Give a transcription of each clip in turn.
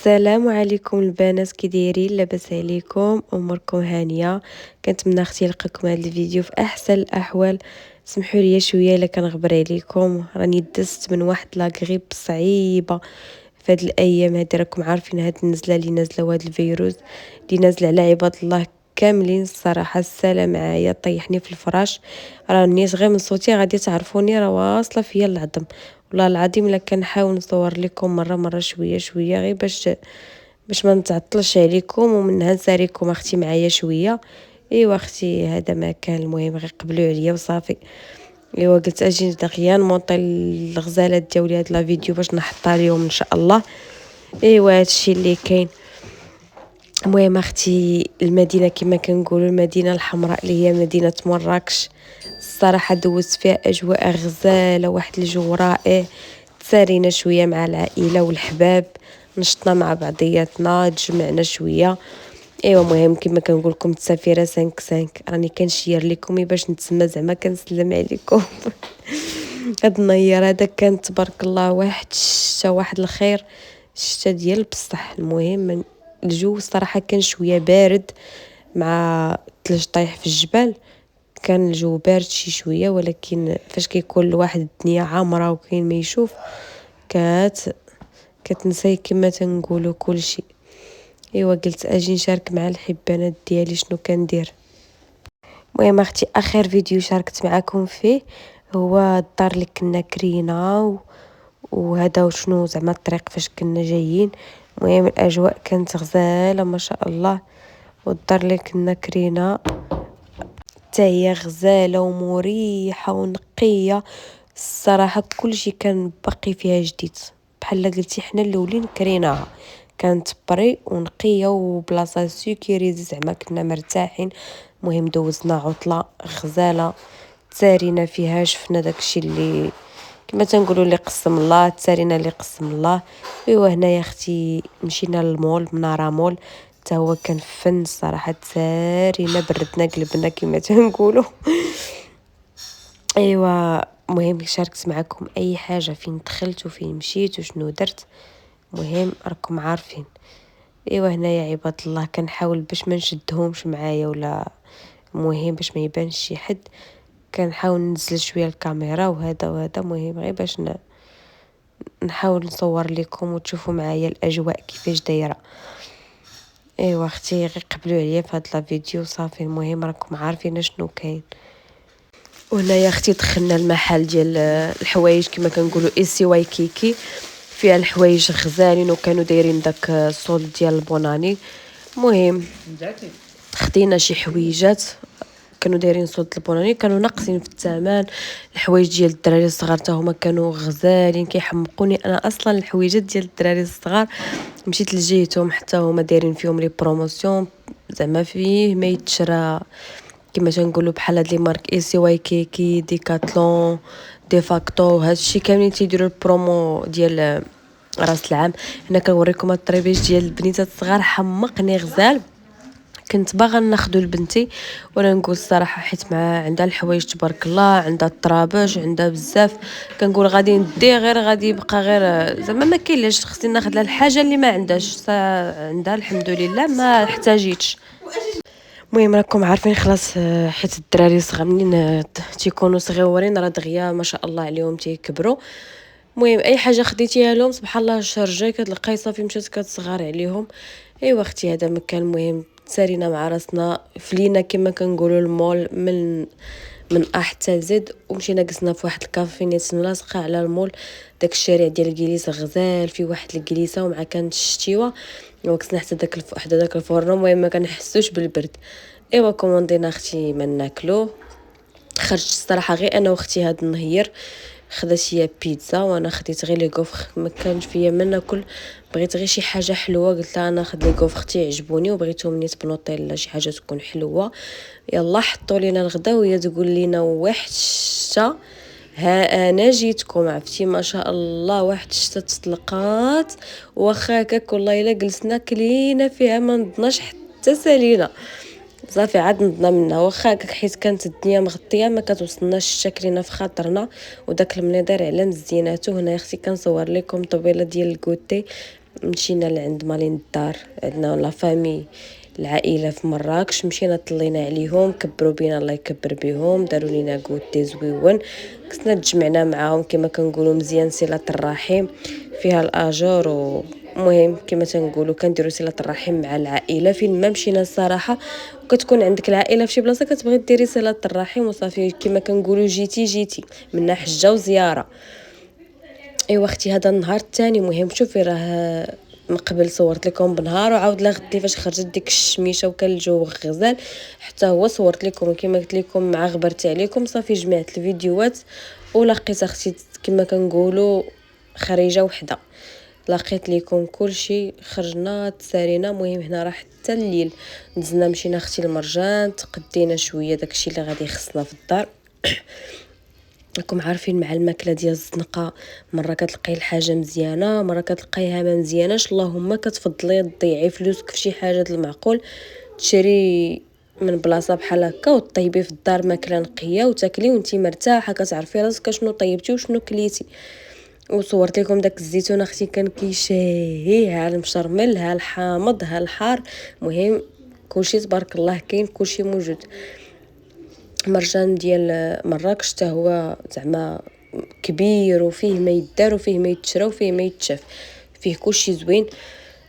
السلام عليكم البنات، كي دايرين؟ لاباس عليكم؟ اموركم هانيه؟ كنتمنى اختي نلقاكم هذا الفيديو في احسن الاحوال. سمحوا لي شويه الا كنغبر عليكم، راني دزت من واحد لا غريب صعيبه في هاد الايام هادي. راكم عارفين هاد النزله اللي نازله وهاد الفيروس اللي نازل على عباد الله كاملين. الصراحه السلام معايا طيحني في الفراش. راني غير من صوتي غادي تعرفوني راه واصله فيا العظم. والله العظيم الا كنحاول نصور لكم مره شويه شويه غير باش ما نتعطلش عليكم ومنها نساريكم اختي معايا شويه. ايوا اختي هذا ما كان، المهم غير قبلوا عليا وصافي. ايوا قلت اجي دغيا نمونطي الغزالات ديالي هاد لا فيديو باش نحطها اليوم ان شاء الله. ايوا هادشي اللي كاين. المهم اختي المدينه كما كنقولوا المدينه الحمراء اللي هي مدينه مراكش، الصراحه دوزت فيها اجواء غزاله، واحد الجو رائع. تسارينا شويه مع العائله والحباب، نشطنا مع بعضياتنا، تجمعنا شويه. ايوا المهم كما كنقول لكم السفيره 5 راني كنشير لكم باش نتسمى زعما كنسلم عليكم. هاد النهار هذا كان تبارك الله واحد الشتا، واحد الخير، الشتا ديال بصح. المهم الجو الصراحه كان شويه بارد مع الثلج طايح في الجبال. كان الجو بارد شي شويه، ولكن فاش كيكون الواحد الدنيا عامره وكاين ما يشوف كتنساي كما تنقولوا كل شيء. ايوا قلت اجي نشارك مع الحبانات ديالي شنو كندير. المهم اختي اخر فيديو شاركت معكم فيه هو الدار اللي كنا كرينا وهذا وشنو زعما الطريق فاش كنا جايين. المهم الاجواء كانت غزاله ما شاء الله، والدار اللي كنا كرينا حتى هي غزاله ومريحه ونقيه. الصراحه كلشي كان باقي فيها جديد، بحال قلتي حنا الاولين كريناها كانت بري ونقيه وبلاصه سيكوريزي زعما كنا مرتاحين. المهم دوزنا عطله غزاله، تسارينا فيها، شفنا داكشي اللي كما تنقولوا اللي قسم الله، تسارينا اللي قسم الله. ايوا هنايا اختي مشينا للمول، مناره مول، حتى هو كان فن الصراحه. تسارينا بردنا قلبنا كما تنقولوا. ايوا المهم شاركت معكم اي حاجه فين دخلت وفين مشيت وشنو درت، مهم راكم عارفين. ايوا هنايا عباد الله كنحاول باش ما نشدهمش معايا ولا، المهم باش ما يبانش شي حد كنحاول ننزل شويه الكاميرا وهذا مهم غير باش نحاول نصور لكم وتشوفوا معايا الاجواء كيفاش دايره. ايوا اختي غير قبلوا عليا في هاد لا فيديو صافي. المهم راكم عارفين شنو كاين. وهنايا اختي دخلنا المحل ديال الحوايج كما كنقولوا ايسي واي كيكي، فيها الحوايج غزالين وكانوا دايرين داك الصول ديال البوناني. المهم خدينا شي حويجات كانوا دايرين صوت البوناني، كانوا ناقصين في الثمن. الحوايج ديال الدراري الصغار حتى هما كانوا غزالين كيحمقوني. انا اصلا الحويجات ديال الدراري الصغار مشيت لجيتهم حتى هما دايرين فيهم لي بروموسيون، زعما فيه ما يتشرى كما تنقولوا بحال هاد لي مارك اي سي واي كيكي ديكاتلون دي فاكتو، هادشي كاملين تيديروا البرومو ديال راس العام. هنا كنوريكم الطريبيش ديال البنيتات الصغار، حمقني غزال. كنت باغا ناخذو لبنتي وانا نقول الصراحه حيت مع عندها الحوايج تبارك الله، عندها الطرابش، عندها بزاف. كنقول غادي ندي غير غادي يبقى غير زعما ما كاين لاش خصني ناخذ لها الحاجه اللي ما عندهاش، عندها الحمد لله ما احتاجيتش. المهم راكم عارفين خلاص، حيت الدراري صغار منين تيكونوا صغيورين راه دغيا ما شاء الله عليهم تيكبروا. المهم اي حاجه خديتيها لهم سبحان الله شارجه كتلقاي صافي مشات كتصغار عليهم. ايوا اختي هذا مكان المهم تسالينا مع راسنا فلينا كما كنقولوا المول من ا حتى زد، ومشينا جلسنا في واحد الكافينيت لاصقه على المول. داك الشارع ديال الكليسه غزال فيه واحد الكليسه ومع كانت الشتيوه وكسنا حتى داك حدا داك الفرن. المهم ما كنحسوش بالبرد. ايوا كوموندينا اختي ما ناكلو. خرجت الصراحه غير انا واختي هاد النهير، خدات هي بيتزا وانا خديت غير لي كوفر، ما كانش فيا ما ناكل. بغيت غير شي حاجه حلوه، قلت لها انا خد لي كوفر اختي عجبوني وبغيتهم نيت بنوطيلا شي حاجه تكون حلوه. يلا حطوا لينا الغدا وهي تقول لينا واحد الشتا ها انا جيتكم عرفتي ما شاء الله. واحد الشتا تطلقات واخا هكاك والله الا جلسنا كلينا فيها ما نضناش حتى سالينا صافي عاد نضنا منها واخا هكاك حيت كانت الدنيا مغطيه ما كتوصلناش الشكلينا في خاطرنا. وداك المنظر على مزيناتو. هنا اختي كنصور لكم طويله ديال الكوتي مشينا لعند مالين الدار، عندنا لا فامي العائله في مراكش، مشينا طلينا عليهم، كبروا بينا الله يكبر بهم، داروا لينا كوتي زويون، كنا تجمعنا معاهم كما كنقولوا مزيان صله الرحم فيها الاجر. ومهم كما تنقولوا كنديروا صله الرحم مع العائله فين ما مشينا الصراحه. وكتكون عندك العائله في شي بلاصه كتبغي ديري صله الرحم وصافي كما كنقولوا جيتي من حجه وزياره. ايوا اختي هذا النهار الثاني مهم شوفي راه من قبل صورت لكم بنهار وعاود لا غدي فاش خرجت ديك الشميشه وكان الجو غزال حتى هو صورت لكم كما قلت لكم مع غبرت عليكم صافي جمعت الفيديوهات ولقيت اختي كما كنقولوا خريجه وحده. لقيت لكم كل شيء، خرجنا تسارينا مهم هنا راه حتى الليل نزلنا مشينا اختي المرجان تقدينا شويه داكشي اللي غادي يخصنا في الدار. راكم عارفين مع الماكله ديال الزنقه مره كتلقاي الحاجه مزيانه مره كتلقايها ما مزياناش، اللهم كتفضلي تضيعي فلوسك في شي حاجه المعقول تشري من بلاصه بحال هكا وطيبي في الدار ماكله نقيه وتاكلي وانتي مرتاحه كتعرفي راسك شنو طيبتي وشنو كليتي. وصورت لكم داك الزيتون اختي كان كيشهي، ها المشرمل ها الحامض ها الحار، مهم كلشي تبارك الله كاين كلشي موجود. مرجان ديال مراكش حتى هو زعما كبير وفيه ما يدار وفيه ما يتشرى وفيه ما يتشاف، فيه كلشي زوين.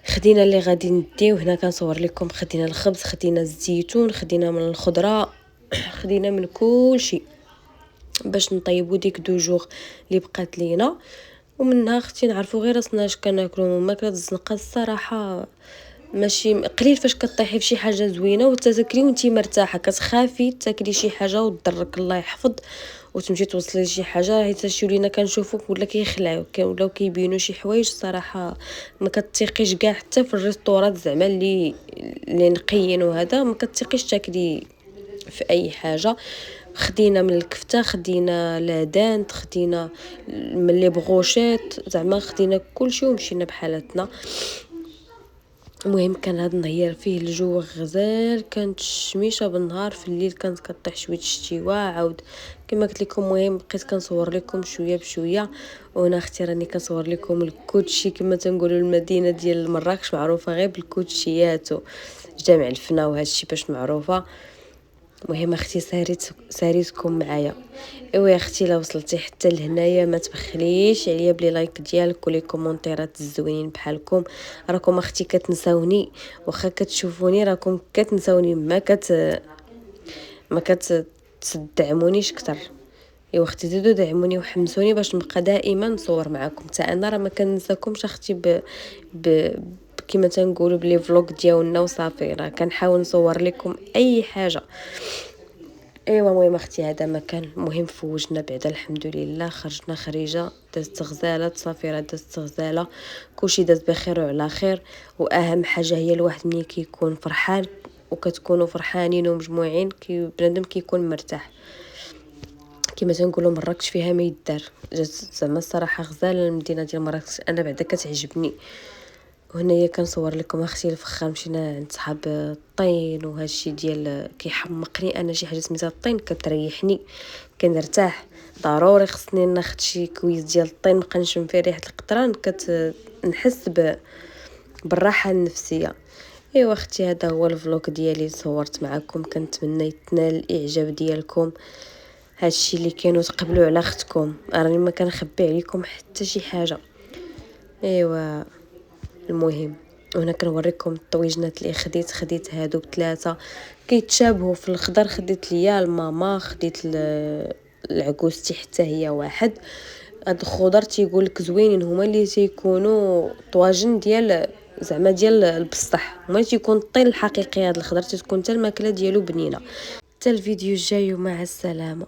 خدينا اللي غادي نديو هنا كنصور لكم، خدينا الخبز خدينا الزيتون خدينا من الخضره خدينا من كلشي باش نطيبوا ديك دو جوغ اللي بقات لينا. ومنها اختي نعرفوا غير راسنا اش كناكلوا ماكله الزنقه الصراحه ماشي قليل فاش كطيحي في شي حاجه زوينه وتاكلي وانتي مرتاحه، كتخافي تاكلي شي حاجه وتضرك الله يحفظ وتمشي توصلي لشي حاجه حيت شي ولينا كنشوفوك ولا كيخلعوا ولاو كيبينوا شي حوايج صراحه ما كتثقيش كاع حتى في الريستورات زعما اللي نقيين وهذا ما كتثقيش تاكلي في اي حاجه. خدينا من الكفته خدينا لادان خدينا من لي بغوشيت زعما خدينا كلشي ومشينا بحالتنا. المهم كان هذا النهار فيه الجو غزال، كانت الشميشه بالنهار في الليل كانت كطيح شويه الشتيوه عاود كما قلت لكم. المهم بقيت كنصور لكم شويه بشويه. وانا اختي راني كنصور لكم الكوتشي كما تنقولوا المدينه ديال مراكش معروفه غير بالكوتشيات وجامع الفنا وهذا الشيء باش معروفه. المهم اختي ساريتكم معايا. ايوا يا اختي لو وصلتي حتى لهنايا ما تبخليش عليا بلي لايك ديالك ولي كومونتيرات الزوينين بحالكم. راكم اختي كتنساوني واخا كتشوفوني راكم كتنساوني ما كتدعمونيش اكثر. ايوا اختي زيدوا دعموني وحمسوني باش نبقى دائما نصور معكم حتى انا راه ما كننساكمش اختي ب... كما تنقولوا بلي فلوق ديالنا وصافي راه كنحاول نصور لكم اي حاجه. ايوا المهم اختي هذا مكان مهم فوجنا بعدا الحمد لله خرجنا خريجه دازت غزاله صافي راه دازت غزاله كلشي داز بخير وعلى خير. واهم حاجه هي الواحد ملي كيكون فرحان وكتكونوا فرحانين ومجموعين بنادم كيكون مرتاح. كما تنقولوا مراكش فيها ما يدار زعما الصراحه غزاله المدينه ديال مراكش انا بعدا كتعجبني. وهنايا كنصور لكم اختي الفخار مشينا عند صحاب الطين وهذا الشيء ديال كيحمقني انا شي حاجه سميتها الطين كتريحني كنرتاح ضروري خصني ناخذ شي كويس ديال الطين نبقى نشم فيه ريحه القطران كنحس بالراحه النفسيه. ايوا اختي هذا هو الفلوق ديالي صورت معكم كنتمنى يتنال الاعجاب ديالكم. هادشي اللي كانوا تقبلوا على اختكم راني ما كنخبي عليكم حتى شي حاجه. ايوا المهم وهنا كنوريكم الطويجنات اللي خديت هادو بثلاثه كيتشابهوا في الخضر خديت ليا الماما خديت العكوستي حتى هي واحد. هاد الخضر تيقول لك زوينين هما اللي تيكونوا طواجن ديال زعما ديال البسطح هما تيكون الطين الحقيقي. هاد الخضر تتكون حتى الماكله ديالو بنينه. حتى الفيديو الجاي ومع السلامه.